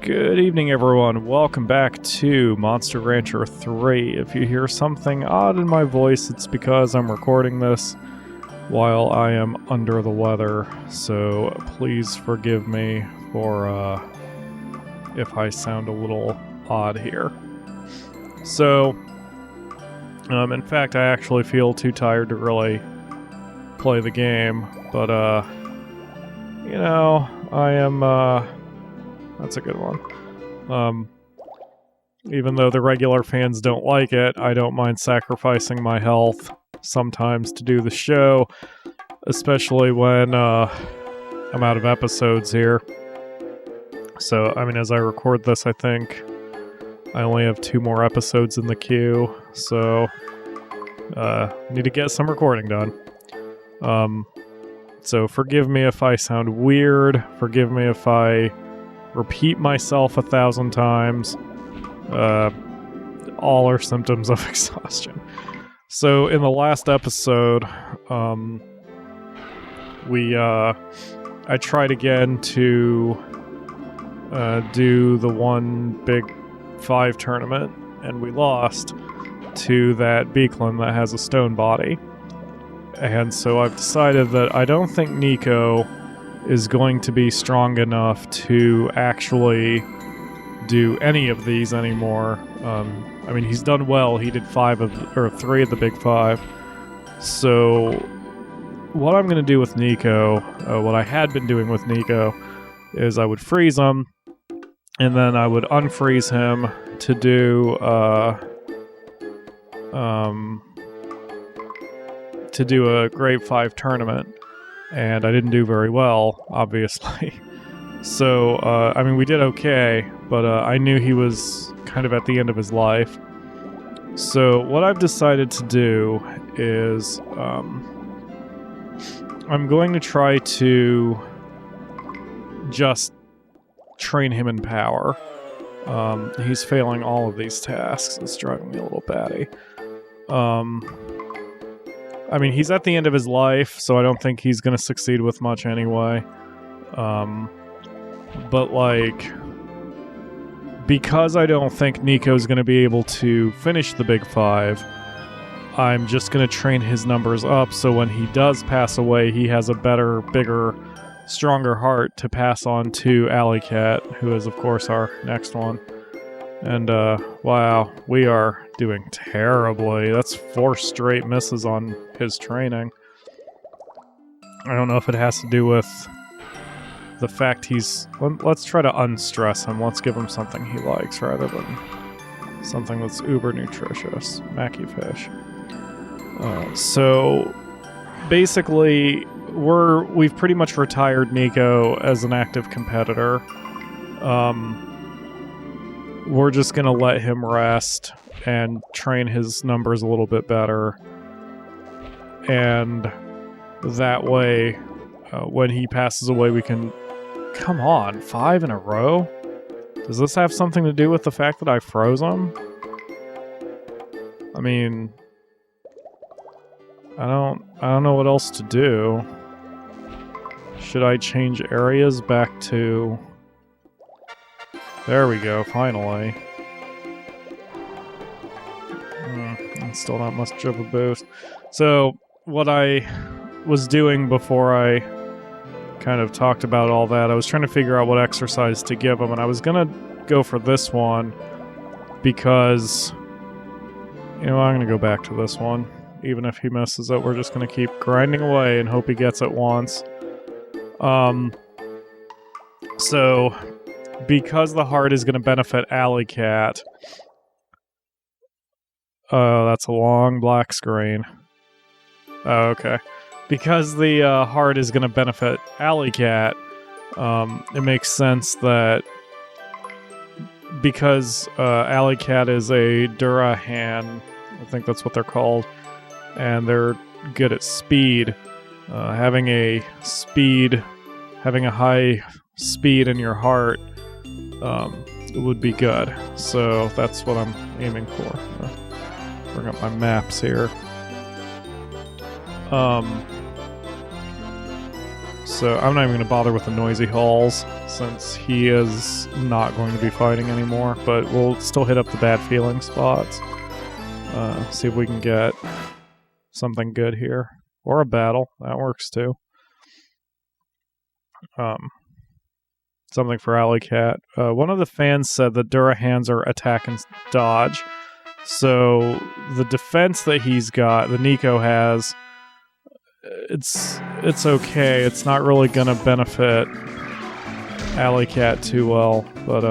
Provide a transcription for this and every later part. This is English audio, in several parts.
Good evening, everyone. Welcome back to Monster Rancher 3. If you hear something odd in my voice, it's because I'm recording this while I am under the weather, so please forgive me for if I sound a little odd here. So, in fact, I actually feel too tired to really play the game, but, you know, I am, that's a good one. Even though the regular fans don't like it, I don't mind sacrificing my health sometimes to do the show, especially when I'm out of episodes here. So, I mean, as I record this, I think I only have 2 more episodes in the queue, so need to get some recording done. So forgive me if I sound weird, forgive me if I repeat myself 1,000 times. All are symptoms of exhaustion. So in the last episode, I tried again to do the one big 5 tournament, and we lost to that Beeklin that has a stone body. And so I've decided that I don't think Nico is going to be strong enough to actually do any of these anymore. I mean, he's done well. He did 3 of the big 5. So what I'm going to do with Nico, what I had been doing with Nico, is I would freeze him, and then I would unfreeze him to do a grade 5 tournament. And I didn't do very well, obviously. So, I mean, we did okay, but I knew he was kind of at the end of his life. So what I've decided to do is I'm going to try to just train him in power. He's failing all of these tasks. It's driving me a little batty. I mean, he's at the end of his life, so I don't think he's going to succeed with much anyway. But, like, because I don't think Nico's going to be able to finish the Big 5, I'm just going to train his numbers up so when he does pass away, he has a better, bigger, stronger heart to pass on to Alleycat, who is, of course, our next one. And, wow, we are doing terribly. That's 4 straight misses on his training. I don't know if it has to do with the fact he's... Let's try to unstress him. Let's give him something he likes rather than something that's uber nutritious. Mackie fish. So, basically, we've pretty much retired Nico as an active competitor. We're just going to let him rest and train his numbers a little bit better. And that way, when he passes away, we can... Come on, 5 in a row? Does this have something to do with the fact that I froze him? I mean... I don't know what else to do. Should I change areas back to... There we go, finally. Still not much of a boost. So, what I was doing before I kind of talked about all that, I was trying to figure out what exercise to give him, and I was gonna go for this one because, you know, I'm gonna go back to this one. Even if he messes it, we're just gonna keep grinding away and hope he gets it once. So... Because the heart is going to benefit Alleycat... Oh, that's a long black screen. Oh, okay. Because the heart is going to benefit Alleycat, it makes sense that... Because Alleycat is a Durahan, I think that's what they're called, and they're good at speed, having a high speed in your heart it would be good. So that's what I'm aiming for. Bring up my maps So I'm not even going to bother with the noisy halls since he is not going to be fighting anymore, but we'll still hit up the bad feeling spots. See if we can get something good here. Or a battle. That works too. Something for Alleycat. One of the fans said that Durahans are attack and dodge. So the defense that he's got, the Nico has, it's okay. It's not really gonna benefit Alleycat too well, but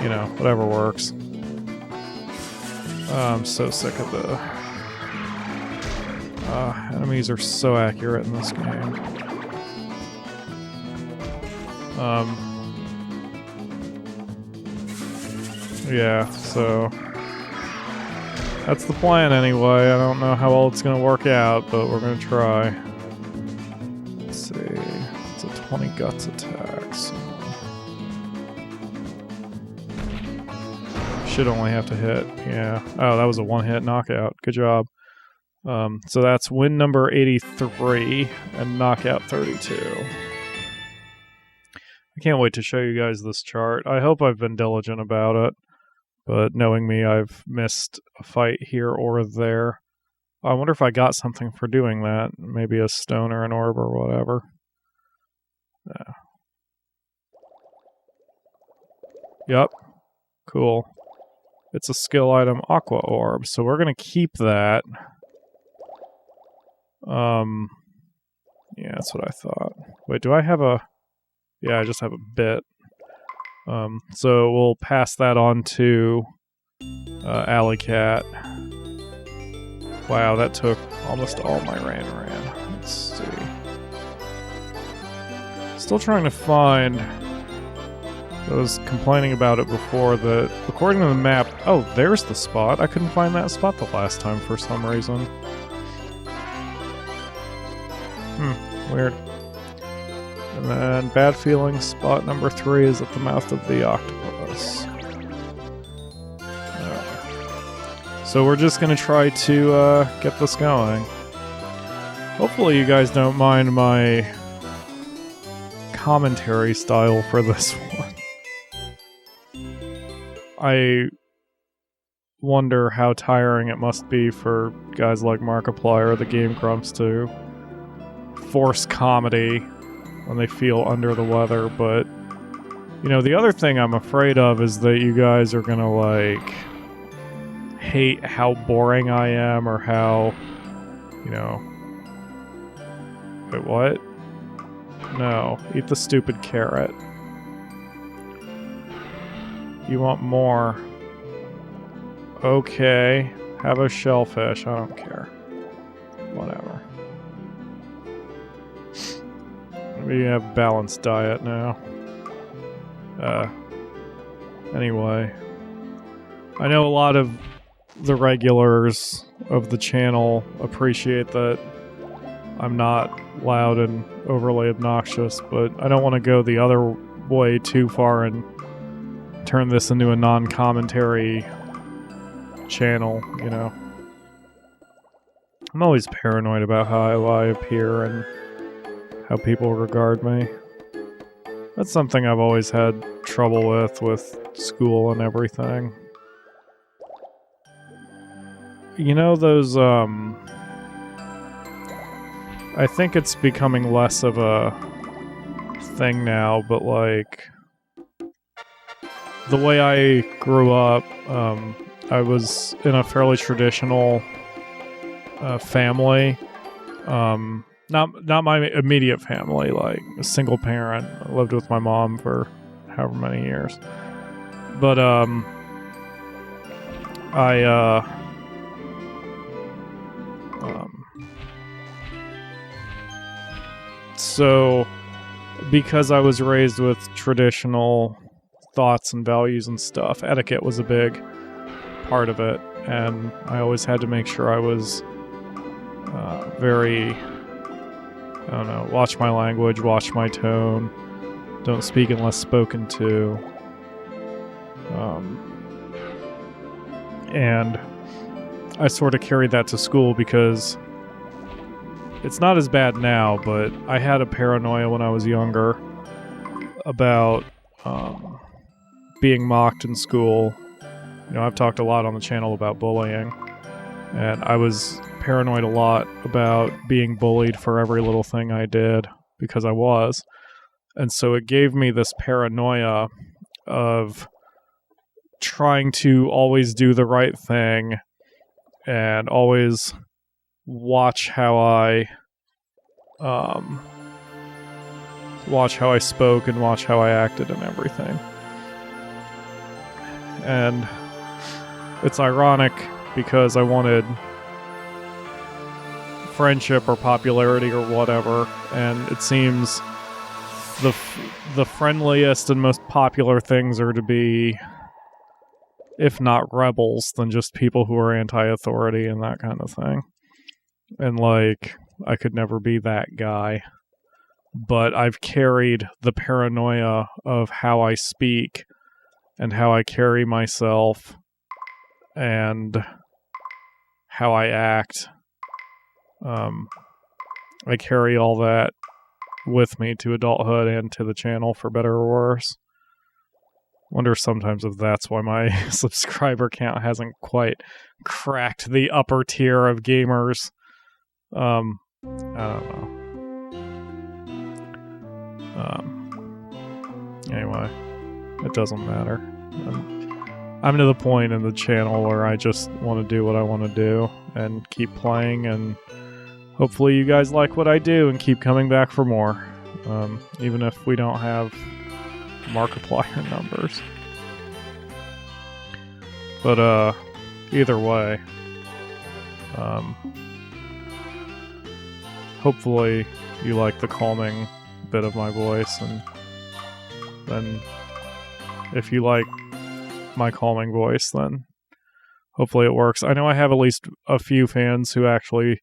you know, whatever works. I'm so sick of the enemies are so accurate in this game. Yeah, so that's the plan anyway. I don't know how well it's gonna work out, but we're gonna try. Let's see. It's a 20 guts attack, so should only have to hit. Yeah. Oh, that was a one-hit knockout. Good job. So that's win number 83 and knockout 32. I can't wait to show you guys this chart. I hope I've been diligent about it, but knowing me, I've missed a fight here or there. I wonder if I got something for doing that. Maybe a stone or an orb or whatever. Yeah. Yep. Cool. It's a skill item, Aqua Orb, so we're going to keep that. Yeah, that's what I thought. Wait, do I have a... Yeah, I just have a bit. So we'll pass that on to Alleycat. Wow, that took almost all my ran. Let's see. Still trying to find... I was complaining about it before that, according to the map... Oh, there's the spot. I couldn't find that spot the last time for some reason. Weird. And then bad feeling spot number 3 is at the mouth of the octopus. So we're just gonna try to get this going. Hopefully you guys don't mind my commentary style for this one. I wonder how tiring it must be for guys like Markiplier or the Game Grumps to force comedy when they feel under the weather, but you know, the other thing I'm afraid of is that you guys are gonna like hate how boring I am or how, you know... Wait, what? No, eat the stupid carrot. You want more? Okay, have a shellfish, I don't care. Whatever. We have a balanced diet now. Anyway. I know a lot of the regulars of the channel appreciate that I'm not loud and overly obnoxious, but I don't want to go the other way too far and turn this into a non-commentary channel, you know. I'm always paranoid about how I appear and how people regard me. That's something I've always had trouble with school and everything. You know those, I think it's becoming less of a thing now, but like, the way I grew up, I was in a fairly traditional family. Not my immediate family, like a single parent. I lived with my mom for however many years. But so because I was raised with traditional thoughts and values and stuff, etiquette was a big part of it, and I always had to make sure I was very, I don't know, watch my language, watch my tone, don't speak unless spoken to. And I sort of carried that to school because it's not as bad now, but I had a paranoia when I was younger about being mocked in school. You know, I've talked a lot on the channel about bullying, and I was paranoid a lot about being bullied for every little thing I did, because I was. And so it gave me this paranoia of trying to always do the right thing and always watch how I spoke and watch how I acted and everything. And it's ironic because I wanted friendship or popularity or whatever, and it seems the friendliest and most popular things are to be, if not rebels, then just people who are anti-authority and that kind of thing. And like, I could never be that guy. But I've carried the paranoia of how I speak and how I carry myself and how I act. I carry all that with me to adulthood and to the channel, for better or worse. Wonder sometimes if that's why my subscriber count hasn't quite cracked the upper tier of gamers. I don't know. Anyway, it doesn't matter. I'm to the point in the channel where I just want to do what I want to do and keep playing, and hopefully you guys like what I do and keep coming back for more, even if we don't have Markiplier numbers. But either way, hopefully you like the calming bit of my voice, and then if you like my calming voice, then hopefully it works. I know I have at least a few fans who actually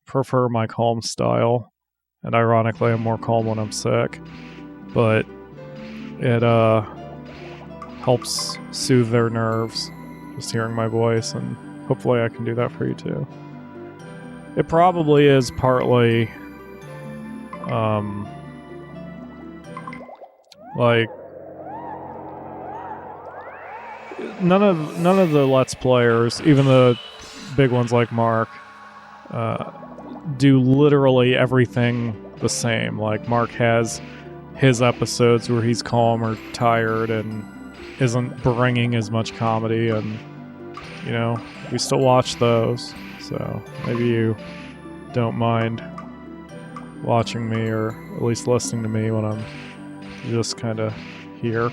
prefer my calm style, and ironically I'm more calm when I'm sick, but it helps soothe their nerves just hearing my voice, and hopefully I can do that for you too. It probably is partly like none of the Let's Players, even the big ones like Mark, do literally everything the same. Like, Mark has his episodes where he's calm or tired and isn't bringing as much comedy, and you know, we still watch those, so maybe you don't mind watching me, or at least listening to me when I'm just kind of here.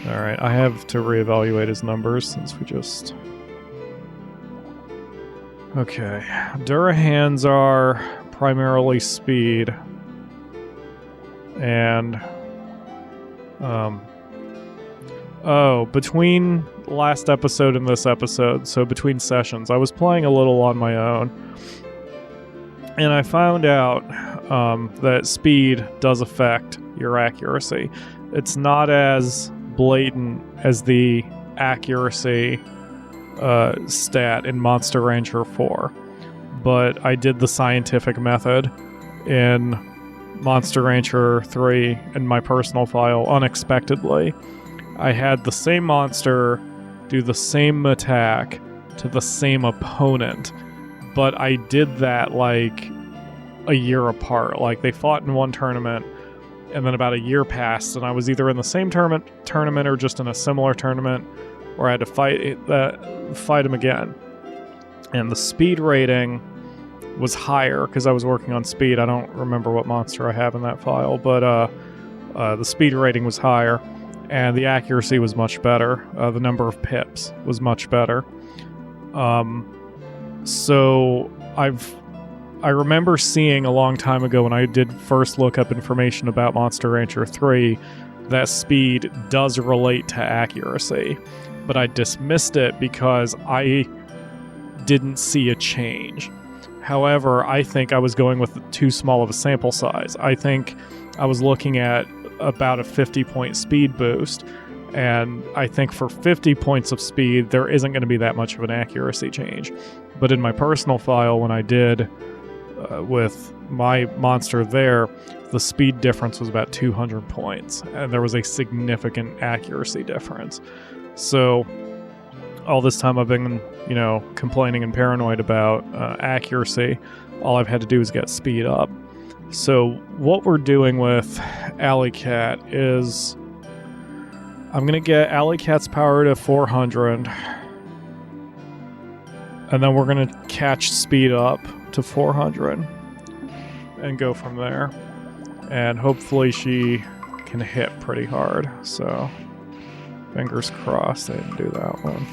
Alright, I have to reevaluate his numbers since we just... Okay, Durahans are primarily speed, and between last episode and this episode, so between sessions, I was playing a little on my own, and I found out that speed does affect your accuracy. It's not as blatant as the accuracy stat in Monster Rancher 4, but I did the scientific method in Monster Rancher 3 in my personal file unexpectedly. I had the same monster do the same attack to the same opponent, but I did that like a year apart. Like, they fought in one tournament, and then about a year passed, and I was either in the same tournament or just in a similar tournament where I had to fight him again. And the speed rating was higher because I was working on speed. I don't remember what monster I have in that file, but the speed rating was higher, and the accuracy was much better. The number of pips was much better. So I remember seeing a long time ago when I did first look up information about Monster Rancher 3 that speed does relate to accuracy, but I dismissed it because I didn't see a change. However, I think I was going with too small of a sample size. I think I was looking at about a 50-point speed boost, and I think for 50 points of speed, there isn't going to be that much of an accuracy change. But in my personal file, when I did with my monster there, the speed difference was about 200 points, and there was a significant accuracy difference. So all this time I've been, complaining and paranoid about accuracy. All I've had to do is get speed up. So what we're doing with Alleycat is I'm going to get Alleycat's power to 400, and then we're going to catch speed up to 400 and go from there. And hopefully she can hit pretty hard. So fingers crossed I didn't do that one.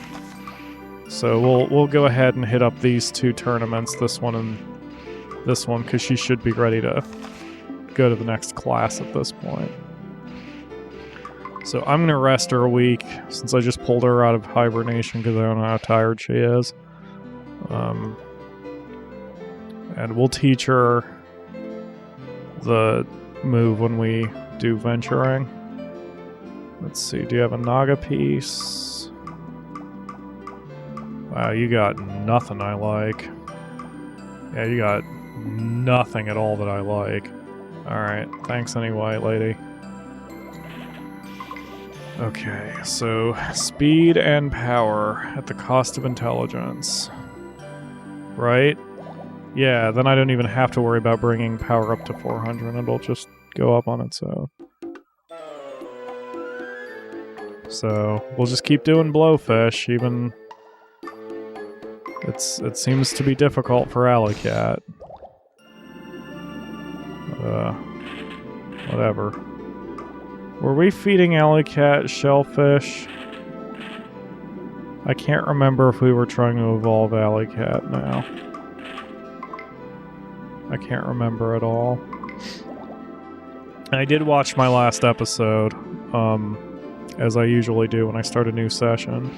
So we'll go ahead and hit up these two tournaments, this one and this one, because she should be ready to go to the next class at this point. So I'm going to rest her a week, since I just pulled her out of hibernation because I don't know how tired she is. And we'll teach her the move when we do venturing. Let's see, do you have a Naga piece? Wow, you got nothing I like. Yeah, you got nothing at all that I like. Alright, thanks anyway, lady. Okay, so speed and power at the cost of intelligence. Right? Yeah, then I don't even have to worry about bringing power up to 400. It'll just go up on its own. So, we'll just keep doing blowfish, even... It seems to be difficult for Alleycat. Whatever. Were we feeding Alleycat shellfish? I can't remember if we were trying to evolve Alleycat now. I can't remember at all. I did watch my last episode, as I usually do when I start a new session.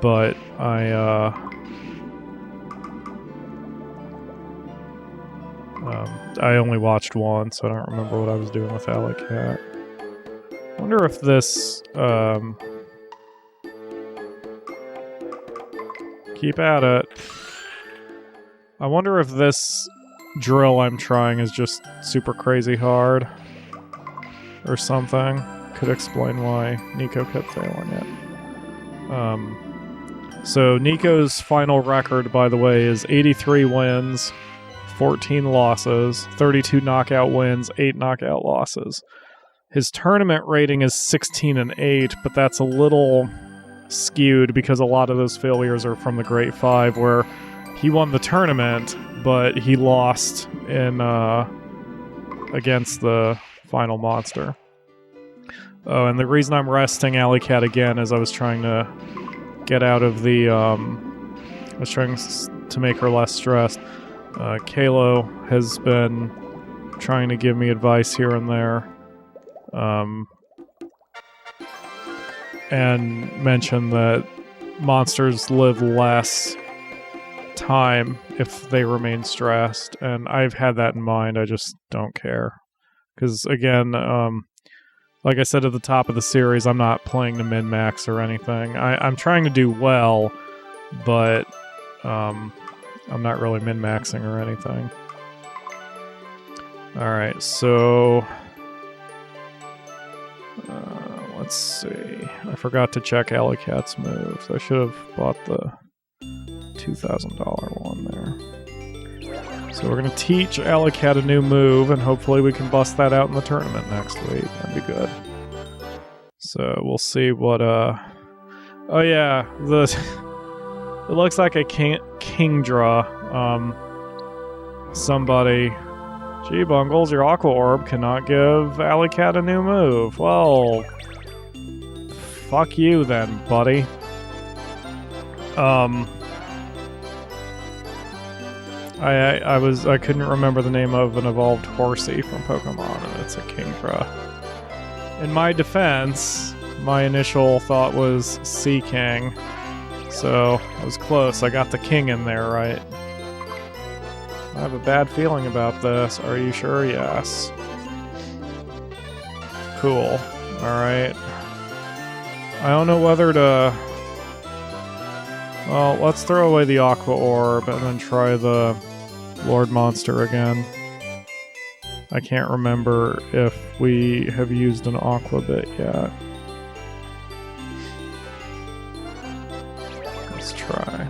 But I only watched one, so I don't remember what I was doing with Alleycat. I wonder if this, keep at it. I wonder if this drill I'm trying is just super crazy hard or something. Could explain why Nico kept failing it. So Nico's final record, by the way, is 83 wins, 14 losses, 32 knockout wins, 8 knockout losses. His tournament rating is 16 and 8, but that's a little skewed because a lot of those failures are from the Great Five, where he won the tournament, but he lost in against the final monster. Oh, and the reason I'm resting Alleycat again is I was trying to get out of the... I was trying to make her less stressed. Kalo has been trying to give me advice here and there. And mentioned that monsters live less time if they remain stressed, and I've had that in mind. I just don't care. Because, again, like I said at the top of the series, I'm not playing to min-max or anything. I'm trying to do well, but I'm not really min-maxing or anything. Alright, so... let's see. I forgot to check Alleycat's moves. I should have bought the $2,000 one there. So we're going to teach Alleycat a new move, and hopefully we can bust that out in the tournament next week. That'd be good. So we'll see what, oh yeah, it looks like a king draw. Somebody... Gee, Bungles, your Aqua Orb cannot give Alleycat a new move. Well... Fuck you then, buddy. I couldn't remember the name of an evolved Horsey from Pokemon, and it's a Kingdra. In my defense, my initial thought was Sea King, so I was close. I got the King in there, right? I have a bad feeling about this. Are you sure? Yes. Cool. Alright. I don't know whether to Well, let's throw away the Aqua Orb and then try the Lord Monster again. I can't remember if we have used an Aqua bit yet. Let's try.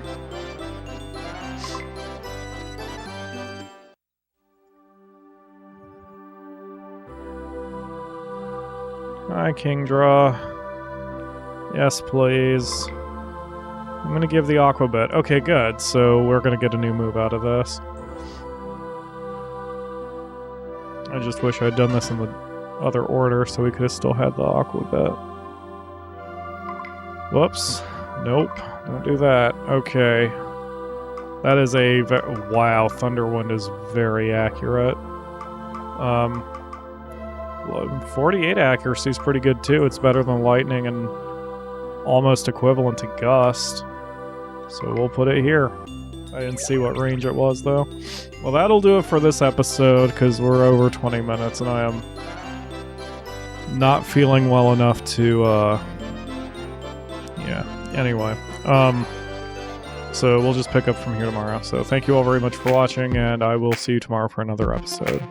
Hi, Kingdra. Yes, please. I'm gonna give the Aqua bit. Okay, good. So we're gonna get a new move out of this. I just wish I'd done this in the other order so we could have still had the Aqua bit. Whoops. Nope. Don't do that. Okay. That is a... wow, Thunderwind is very accurate. 48 accuracy is pretty good too. It's better than Lightning and almost equivalent to Gust. So we'll put it here. I didn't see what range it was though. Well, that'll do it for this episode because we're over 20 minutes and I am not feeling well enough to, yeah. Anyway, so we'll just pick up from here tomorrow. So thank you all very much for watching and I will see you tomorrow for another episode.